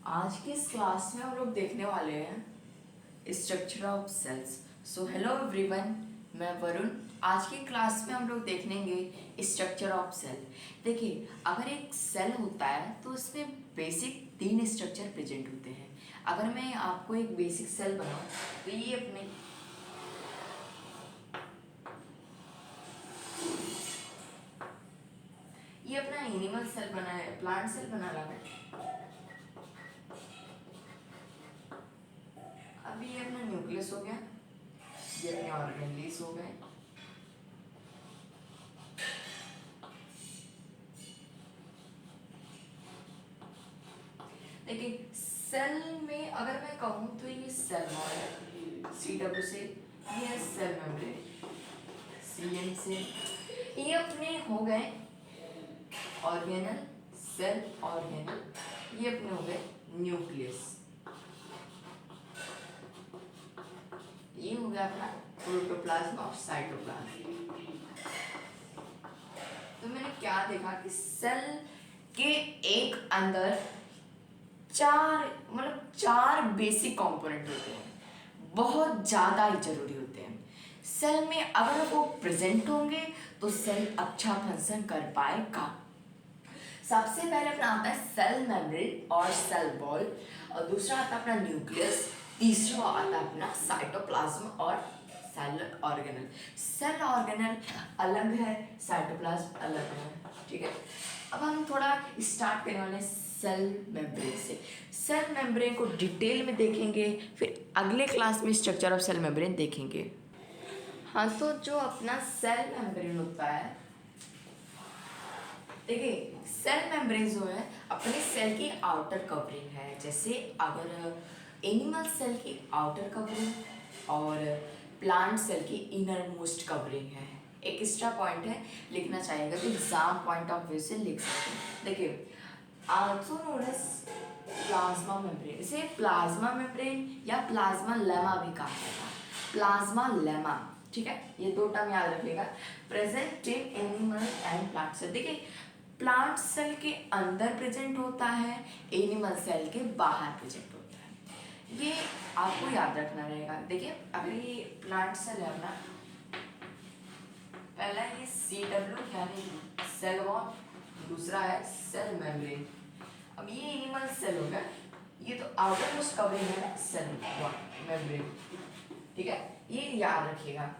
आज की इस क्लास में हम लोग देखने वाले हैं structure of cells. So hello everyone, मैं वरुण। आज की क्लास में हम लोग देखेंगे स्ट्रक्चर ऑफ सेल। देखिए, अगर एक सेल होता है तो उसमें बेसिक 3 स्ट्रक्चर प्रेजेंट होते हैं। अगर मैं आपको एक बेसिक सेल बनाऊं तो ये अपना एनिमल सेल बना है, प्लांट सेल बना रहा है। अभी ये अपना न्यूक्लियस हो गया, ये अपने ऑर्गेनेल्स हो गए। देखिए, सेल में अगर मैं कहूँ तो ये सेल वॉल है, CW से, ये सेल मेम्ब्रेन, CN से। ये अपने हो गए ऑर्गेनल, सेल ऑर्गेनल। ये अपने हो गए न्यूक्लियस। ये हो गया अपना प्रोटोप्लाज्म और साइटोप्लाज्म। तो मैंने क्या देखा कि सेल के एक अंदर चार बेसिक कंपोनेंट होते हैं, बहुत ज़्यादा ही जरूरी होते हैं। सेल में अगर वो प्रेजेंट होंगे तो सेल अच्छा फंक्शन कर पाएगा। सबसे पहले अपना आता है सेल मेम्ब्रेन और सेल वॉल, और दूसरा आता है अपना न्यूक्लियस, तीसरा आता है अपना साइटोप्लाज्म और सेल ऑर्गेनल। सेल ऑर्गेनल अलग है, साइटोप्लाज्म अलग है। ठीक है, अब हम थोड़ा स्टार्ट करने वाले हैं सेल मेम्ब्रेन से। सेल मेम्ब्रेन को डिटेल में देखेंगे, फिर अगले क्लास में स्ट्रक्चर ऑफ सेल मेम्ब्रेन देखेंगे। हाँ, तो जो अपना सेल मेम्ब्रेन होता है, देखिए सेल मेम्ब्रेन जो है अपने सेल की आउटर कवरिंग है। जैसे अगर एनिमल सेल की आउटर कवरिंग और प्लांट सेल की इनर मोस्ट कवरिंग है। एक एक्स्ट्रा पॉइंट है, लिखना चाहेंगे तो एग्जाम पॉइंट ऑफ व्यू से लिख सकते हैं। देखिए, also known as plasma membrane, इसे प्लाज्मा मेम्ब्रेन या प्लाज्मा लेमा भी कहा जाता है। प्लाज्मा लेमा, ठीक है, ये 2 टर्म याद रखिएगा। Present in animal and plant cell. देखिए, प्लांट सेल के अंदर प्रेजेंट होता है, एनिमल सेल के बाहर प्रेजेंट होता है। ये आपको याद रखना रहेगा। देखिए, अगर ये प्लांट सेल है अपना, पहला ये CW यानी सेल वॉल, दूसरा है सेल मेम्ब्रेन। अब ये एनिमल सेल होगा, ये तो आउटर मोस्ट कवरिंग है सेल वॉल मेम्ब्रेन। ठीक है, ये याद रखिएगा।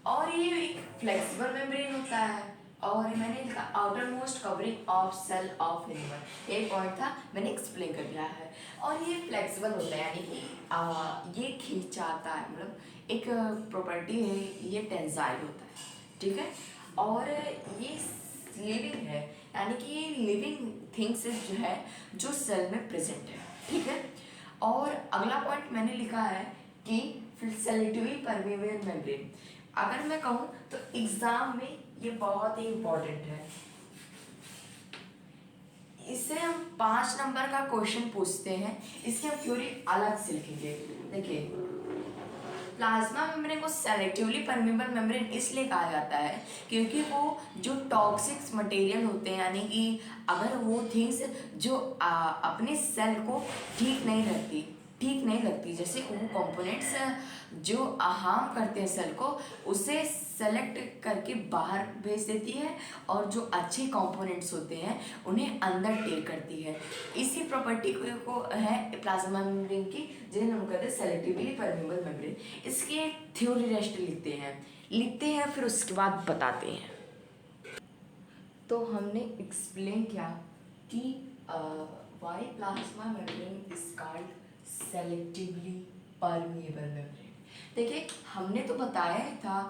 और ये एक फ्लेक्सिबल मेम्ब्रेन होता है, और मैंने लिखा outermost covering of cell of animal. एक पॉइंट था, मैंने एक्सप्लेन कर दिया है। और ये फ्लेक्सिबल होता है, यानी कि ये खींचाता है, मतलब एक प्रॉपर्टी है, ये टेंसाइल होता है। ठीक है, और ये लिविंग है, यानी कि ये लिविंग थिंग्स जो है जो सेल में प्रेजेंट है। ठीक है, और अगला पॉइंट मैंने लिखा है कि सेलेक्टिवली परमेबल मेम्ब्रेन। अगर मैं कहूँ तो एग्जाम में ये बहुत ही इंपॉर्टेंट है। इससे हम 5 नंबर का क्वेश्चन पूछते हैं, इसकी हम थ्योरी अलग से लिखेंगे। देखिए, प्लाज्मा मेम्ब्रेन को सेलेक्टिवली परमेबल मेम्ब्रेन इसलिए कहा जाता है क्योंकि वो जो टॉक्सिक मटेरियल होते हैं, यानी कि अगर वो थिंग्स जो अपने सेल को ठीक नहीं लगती, जैसे वो कंपोनेंट्स जो हार्म करते हैं सेल को, उसे सेलेक्ट करके बाहर भेज देती है, और जो अच्छे कंपोनेंट्स होते हैं उन्हें अंदर टेक करती है। इसी प्रॉपर्टी को है प्लाज्मा मेम्ब्रेन की, जिन्हें हम कहते हैं सेलेक्टिवली परमेबल मेम्ब्रेन। इसकी एक थ्योरी रेस्ट लिखते हैं, फिर उसके बाद बताते हैं। तो हमने एक्सप्लेन किया कि why plasma membrane is called selectively permeable membrane. देखिए, हमने तो बताया था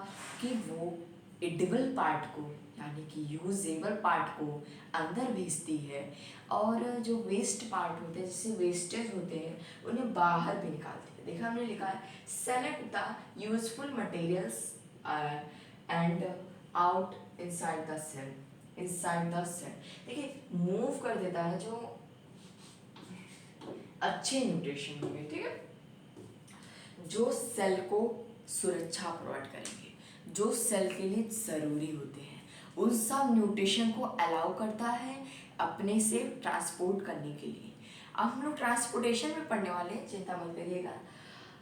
कि वो एडिबल पार्ट को, यानी कि यूजेबल पार्ट को अंदर भेजती है, और जो वेस्ट पार्ट होते हैं, जैसे वेस्टेज होते हैं, उन्हें बाहर भी निकालती है। देखा, हमने लिखा है select the useful materials and out inside the cell. देखिए, मूव कर देता है जो अच्छे न्यूट्रिशन होंगे, ठीक है, जो सेल को सुरक्षा प्रोवाइड करेंगे, जो सेल के लिए ज़रूरी होते हैं, उन सब न्यूट्रिशन को अलाउ करता है अपने से ट्रांसपोर्ट करने के लिए। अब हम लोग ट्रांसपोर्टेशन में पढ़ने वाले हैं, चिंता मत करिएगा।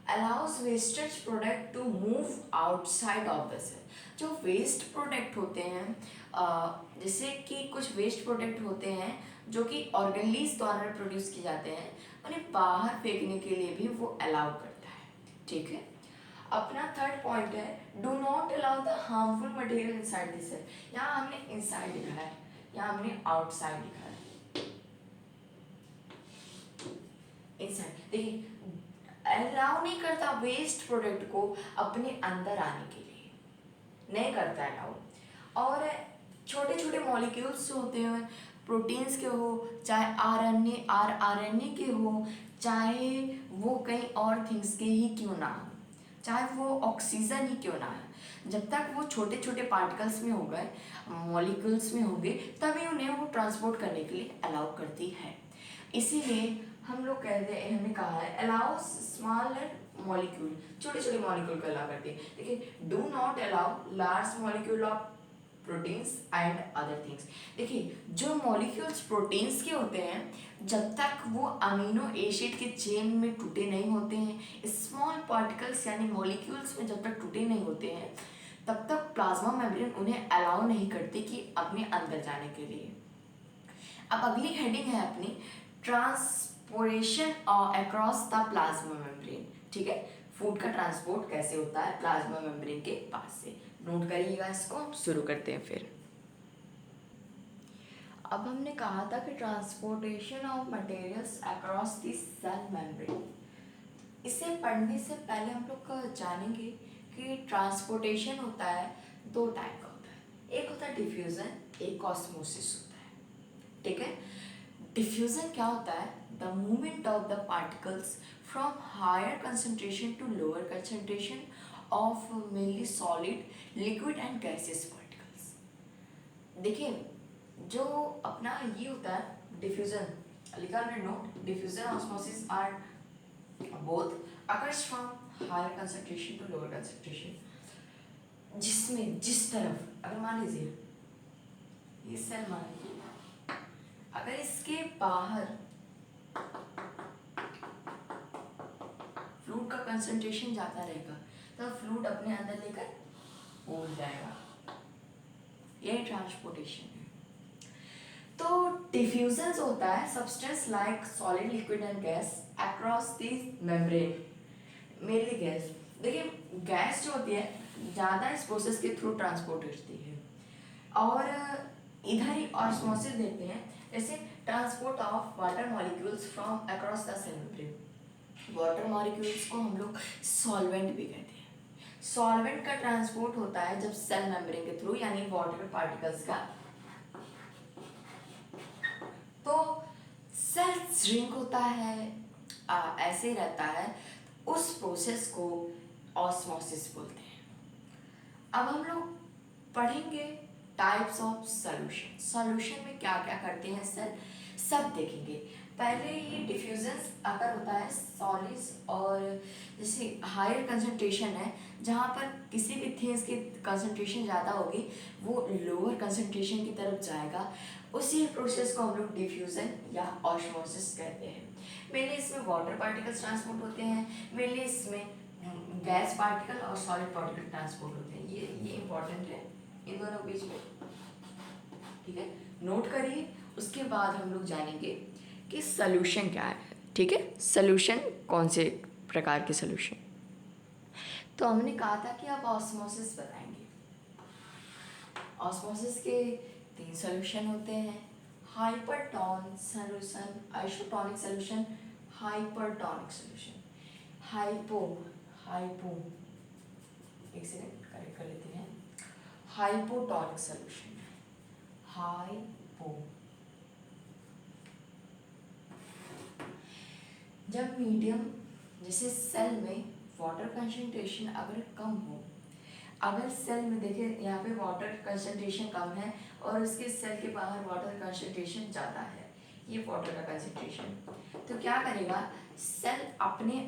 Allows wastage product to move outside of the cell. जो वेस्ट प्रोडक्ट होते हैं, जैसे कि कुछ वेस्ट प्रोडक्ट होते हैं जो कि ऑर्गेनीज द्वारा प्रोड्यूस किए जाते हैं, उन्हें बाहर फेंकने के लिए भी वो अलाउ करता है, ठीक है। अपना थर्ड पॉइंट है do not allow the harmful material inside the cell. यहाँ हमने इनसाइड लिखा है, यहाँ हमने आउटसाइड लिखा है। इनसाइड देखिए, अलाउ नहीं करता वेस्ट प्रोडक्ट को अपने अंदर आने के लिए, नहीं करता अलाउ। और छोटे छोटे मॉलिक्यूल्स जो होते हैं, प्रोटीन्स के हो चाहे आरएनए के हो, चाहे वो कहीं और थिंग्स के ही क्यों ना हो, चाहे वो ऑक्सीजन ही क्यों ना है, जब तक वो छोटे छोटे पार्टिकल्स में हो गए, मॉलिक्यूल्स में होंगे, तभी उन्हें वो ट्रांसपोर्ट करने के लिए अलाउ करती है। इसीलिए हम लोग कहते हैं, हमने कहा है अलाउ स्मॉलर मॉलिक्यूल, छोटे छोटे मॉलिक्यूल को अलाउ करते हैं। देखिए, do not allow large molecule of proteins and other things. देखिए, जो मॉलिक्यूल्स प्रोटीन्स के होते हैं, जब तक वो अमीनो एसिड के चेन में टूटे नहीं होते हैं, स्मॉल पार्टिकल्स यानी मॉलिक्यूल्स में जब तक टूटे नहीं होते हैं, तब तक प्लाज्मा मेम्ब्रेन उन्हें अलाउ नहीं करती कि अपने अंदर जाने के लिए। अब अगली हेडिंग है अपनी transportation across the plasma membrane, ठीक है। फूड का ट्रांसपोर्ट कैसे होता है प्लाज्मा मेम्ब्रेन के पास से, नोट करिएगा इसको। शुरू करते हैं फिर। अब हमने कहा था कि transportation of materials across the cell membrane. इसे पढ़ने से पहले हम लोग जानेंगे कि ट्रांसपोर्टेशन होता है दो टाइप का होता है, एक होता है डिफ्यूजन, एक ऑस्मोसिस होता है, ठीक है। डिफ्यूजन क्या होता है? The movement of the particles from higher concentration to lower concentration of mainly solid, liquid and gaseous particles. देखिए, जो अपना ये होता है डिफ्यूजन, लिखा हमने note, diffusion osmosis are both occurs from higher concentration to lower concentration. जिसमें जिस तरफ, अगर मान लीजिए ये सेल मान लीजिए, अगर इसके बाहर फ्लूइड का कंसंट्रेशन जाता रहेगा तो फ्लूइड अपने अंदर लेकर घूम जाएगा, यही ट्रांसपोर्टेशन है। तो डिफ्यूजन होता है substance like solid, liquid and gas across the membrane, mainly gas. देखिए, गैस जो होती है ज़्यादा इस प्रोसेस के थ्रू ट्रांसपोर्ट होती है, और इधर ही ऑस्मोसिस देखते हैं, जैसे transport of water molecules from across the cell membrane. Water molecules को हम लोग सॉल्वेंट भी कहते हैं। सॉल्वेंट का ट्रांसपोर्ट होता है जब सेल मेम्ब्रेन के थ्रू, यानी वाटर पार्टिकल्स का। तो सेल श्रिंक होता है, ऐसे ही रहता है, उस प्रोसेस को ऑस्मोसिस बोलते हैं। अब हम लोग पढ़ेंगे टाइप्स ऑफ सॉल्यूशन। सॉल्यूशन में क्या क्या करते हैं सेल, सब देखेंगे। पहले ये डिफ्यूजन अगर होता है सॉलिड्स, और जैसे हायर कंसंट्रेशन है जहाँ पर किसी भी थिंग्स की कंसंट्रेशन ज़्यादा होगी वो लोअर कंसंट्रेशन की तरफ जाएगा, उसी प्रोसेस को हम लोग डिफ्यूजन या ऑस्मोसिस कहते हैं। मेनली इसमें वाटर पार्टिकल्स ट्रांसपोर्ट होते हैं, मेनली इसमें गैस पार्टिकल और सॉलिड पार्टिकल ट्रांसपोर्ट होते हैं। ये इंपॉर्टेंट है इन दोनों बीच में, ठीक है, नोट करिए। उसके बाद हम लोग जानेंगे कि सॉल्यूशन क्या है, ठीक है। सॉल्यूशन कौन से प्रकार के सॉल्यूशन, तो हमने कहा था कि आप ऑस्मोसिस बताएंगे। ऑस्मोसिस के 3 सॉल्यूशन होते हैं, hypertonic solution, isotonic solution, hypertonic solution. एक सेकंड करेक्ट कर लेते हैं। हाइपोटोनिक सॉल्यूशन, जब मीडियम जैसे सेल में वाटर कंसंट्रेशन अगर कम हो, अगर सेल में देखिए यहाँ पे वाटर कंसंट्रेशन कम है और उसके सेल के बाहर वाटर कंसंट्रेशन ज़्यादा है, ये वाटर का कंसंट्रेशन, तो क्या करेगा सेल अपने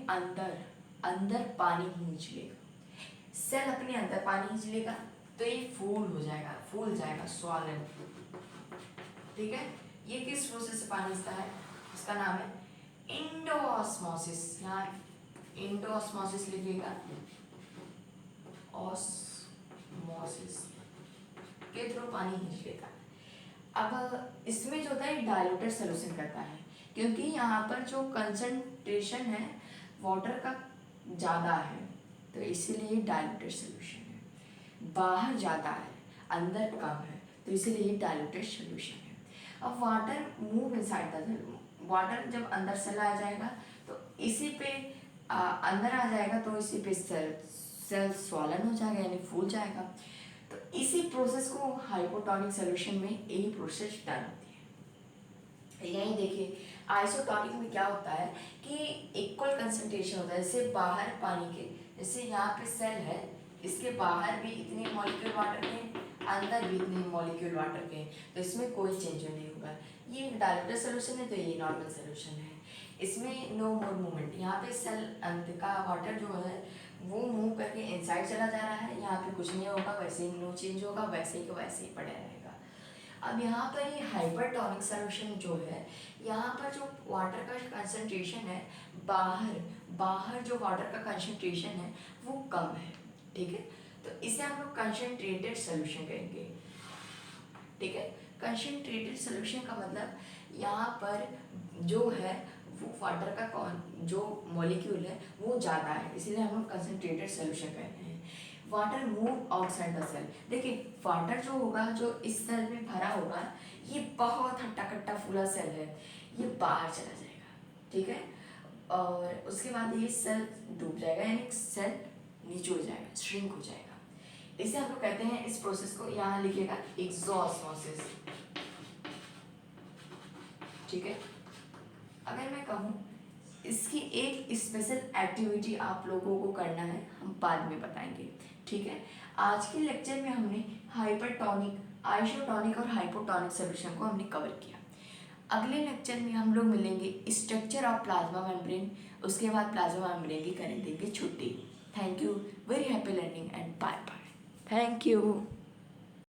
अंदर पानी खींच लेगा। सेल अपने अंदर पानी खींच लेगा तो ये फूल जाएगा स्वॉलन, ठीक है। ये किस प्रोसेस से पानी इसका है, उसका नाम है इंडोऑस्मोसिस। यहाँ इंडोऑस्मोसिस लिखिएगा, ऑस्मोसिस के थ्रू पानी खींच लेता है। अब इसमें जो होता है डाइल्यूटेड सोल्यूशन करता है, क्योंकि यहाँ पर जो कंसंट्रेशन है वाटर का ज़्यादा है, तो इसीलिए डाइल्यूटेड सोल्यूशन है। बाहर ज़्यादा है, अंदर कम है, तो इसीलिए डाइल्यूटेड सोल्यूशन है। अब water move inside the cell, water जब अंदर सेल आ जाएगा तो इसी पे अंदर आ जाएगा, तो इसी पे सेल स्वॉलन हो जाएगा, यानी फूल जाएगा। तो इसी प्रोसेस को हाइपोटोनिक सोल्यूशन में यही प्रोसेस डन होती है। यही देखिए आइसोटोनिक में क्या होता है कि इक्वल कंसंट्रेशन होता है, जैसे बाहर पानी के, जैसे यहाँ पे सेल है, इसके बाहर भी इतने मॉलिक्यूल वाटर के, अंदर भी इतने मॉलिक्यूल वाटर के, तो इसमें कोई चेंज नहीं होगा। ये डाइल्यूटेड सोल्यूशन है, तो ये नॉर्मल सोल्यूशन है, इसमें नो मोर मूवमेंट। यहाँ पे सेल अंदर का वाटर जो है वो मूव करके इनसाइड चला जा रहा है, यहाँ पे कुछ नहीं होगा, वैसे ही नो चेंज होगा, वैसे ही वैसे ही पड़ा रहेगा। अब यहाँ पर ये हाइपरटोनिक सोल्यूशन जो है, यहाँ पर जो वाटर का कंसंट्रेशन है, बाहर जो वाटर का कंसंट्रेशन है वो कम है, ठीक है, तो इसे हम लोग कंसंट्रेटेड सोल्यूशन कहेंगे, ठीक है। कंसंट्रेटेड सोल्यूशन का मतलब यहाँ पर जो है वो वाटर का जो मॉलिक्यूल है वो ज़्यादा है, इसलिए हम लोग कंसंट्रेटेड सोल्यूशन कहते हैं। Water move outside the cell, देखिए वाटर जो होगा जो इस सेल में भरा होगा, ये बहुत हट्टा कट्टा फूला सेल है, ये बाहर चला जाएगा, ठीक है, और उसके बाद ये सेल डूब जाएगा, यानी सेल नीचे हो जाएगा, श्रिंक हो जाएगा। इसे हम लोग कहते हैं, इस प्रोसेस को यहाँ लिखिएगा एक्सोऑस्मोसिस, ठीक है। अगर मैं कहूँ इसकी एक स्पेशल एक्टिविटी आप लोगों को करना है, हम बाद में बताएंगे, ठीक है। आज के लेक्चर में हमने हाइपरटोनिक, आइसोटोनिक और हाइपोटोनिक सोल्यूशन को हमने कवर किया। अगले लेक्चर में हम लोग मिलेंगे स्ट्रक्चर ऑफ प्लाज्मा मेम्ब्रेन, उसके बाद प्लाज्मा मेम्ब्रेन की करें देंगे छुट्टी। Thank you, very happy learning and bye bye, thank you.